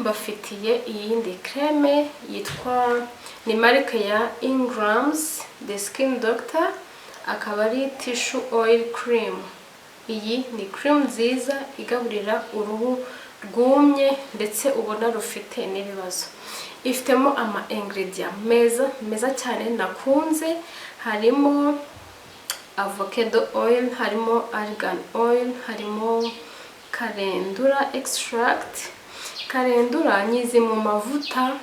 mbafitiye iyindi creme yitwa ni marike ya Ingrams The Skin Doctor, akaba ari tissue oil cream. Iyi ni cream nziza igaburira uruhu rwumye ndetse ubona rufite n'ibibazo. Ifitemo ama ingredient meza cyane nakunze, harimo avocado oil, harimo argan oil, harimo calendula extract. Calendula nyizi mu mavuta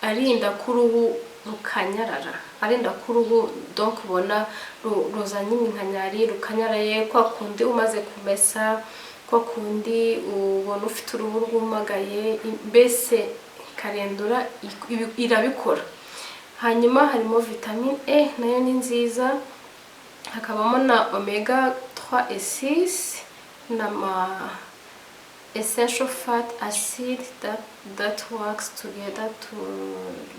arinda kuruhu rukanyarara, arinda kuruhu donc ubona ruzanye iminkanyari, rukanyaraye kwa kundi umaze kumesa, kwa kundi ubona ufite uruhu rwumagaye, mbese Calendula irabikora. Hanyuma harimo vitamine E nayo ni nziza, hakabamo na omega 3 et 6 na essential fat acid that works together to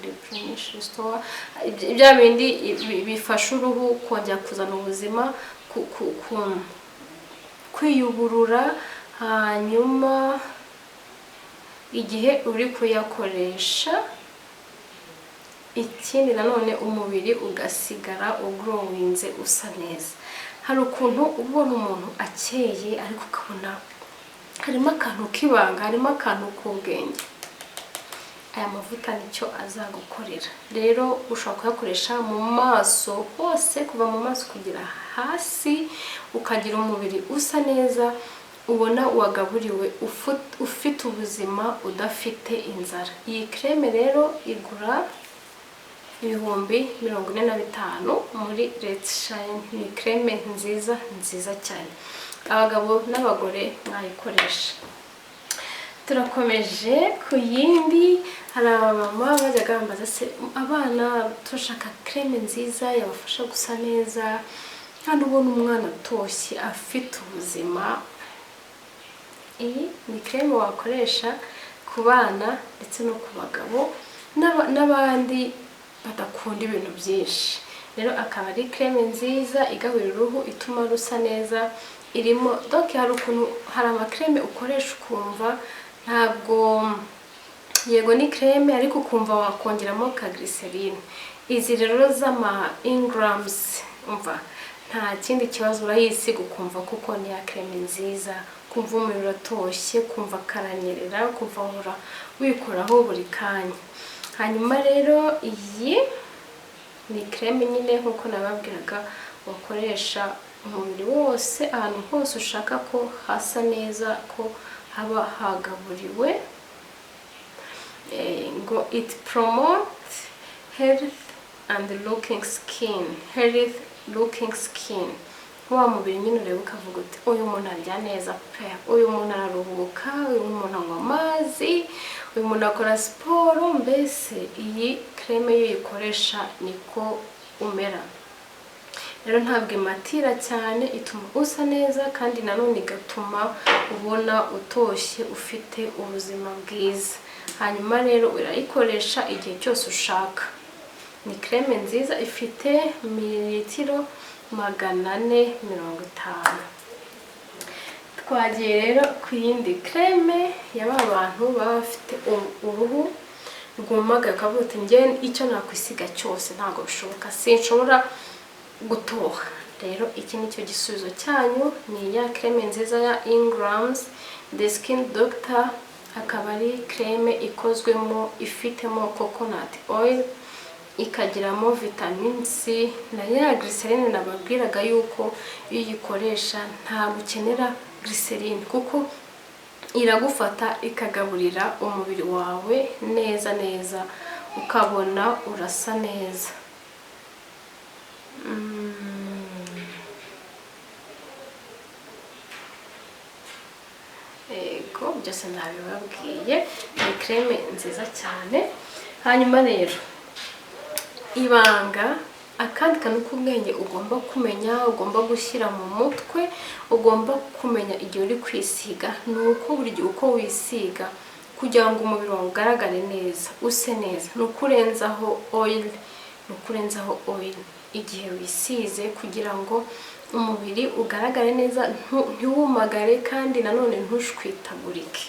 replenish, restore, ibya bindi bifasha uruhu kongera kuzana ubuzima, kwiyuburura. Hanyuma igihe uri kuyakoresha, ikindi nanone umubiri ugasigara ugrowinze usa neza. Hari ukuntu ubona umuntu akeye ariko ukabona harimo akantu k'ibanga, harimo akantu k'ubwenge. Aya mavuta nicyo azagukorera. Rero ushobora kuyakoresha mu maso hose, kuva mu maso kugera hasi, ukagira umubiri usa neza, ubona wagaburiwe, ufite ubuzima, udafite inzara. Iyi creme rero igura 45,000 muri Let's Shine. Ni creme nziza cyane, abagabo n'abagore mwayikoresha. Turakomeje ku yindi. Hari abamama bajyaga bambaza se abana turashaka creme nziza yabafasha gusa neza, kandi ubona umwana utoshye afite ubuzima. Iyi ni creme wakoresha ku bana ndetse no ku bagabo n'abandi badakunda ibintu byinshi. Rero akaba ari creme nziza igaburira uruhu, ituma rusa neza. Irimo donc hari ama creme ukoresha ukumva ntabwo, yego ni creme ariko ukumva wakongeramo ka glycerine. Izi rero z'ama Ingrams umva nta kindi kibazo urayisiga ukumva kuko ni ya creme nziza, kumva umubiri uratoshye, kumva karanyerera, kumva uhora wikoraho buri kanya. Hanyuma rero iyi ni creme nyine nkuko nababwiraga wakoresha umubiri wose, ahantu hose ushaka ko hasa neza, ko haba hagaburiwe. Ngo it promotes health and looking skin, health looking skin. Wa mubiri nyine ureba ukavuga uti uyu muntu arya neza pe, uyu muntu araruhuka, uyu muntu anywa amazi, uyu muntu akora siporo. Mbese iyi creme yo uyikoresha niko umera. Rero ntabwo imatira cyane, ituma usa neza, kandi nanone igatuma ubona utoshye, ufite ubuzima bwiza. Hanyuma rero urayikoresha igihe cyose ushaka. Ni creme nziza, ifite mililitiro 450. Twagiye rero ku yindi creme y'aba bantu baba bafite uruhu rwumagaye, ukavuga uti njye icyo nakwisiga cyose ntabwo bishoboka, sinshobora gutoha. Rero iki nicyo gisubizo cyanyu, ni ya creme nziza ya Ingrams The Skin Doctor. Akaba ari creme ikozwemo, ifitemo coconut oil, ikagiramo vitamine C na ya glycerine nababwiraga yuko iyo uyikoresha ntabwo ukenera glycerine, kuko iragufata ikagaburira umubiri wawe neza, ukabona urasa neza. Ego byose nabibabwiye, ni creme nziza cyane. Hanyuma rero ibanga, akandi kantu k'ubwenge ugomba kumenya, ugomba gushyira mu mutwe, ugomba kumenya igihe uri kwisiga, ni uko buri gihe uko wisiga kugira ngo umubiri wawe ugaragare neza, use neza, ni ukurenzaho oil igihe wisize, kugira ngo umubiri ugaragare neza, ntiwumagare, kandi nanone ntushwitagurike.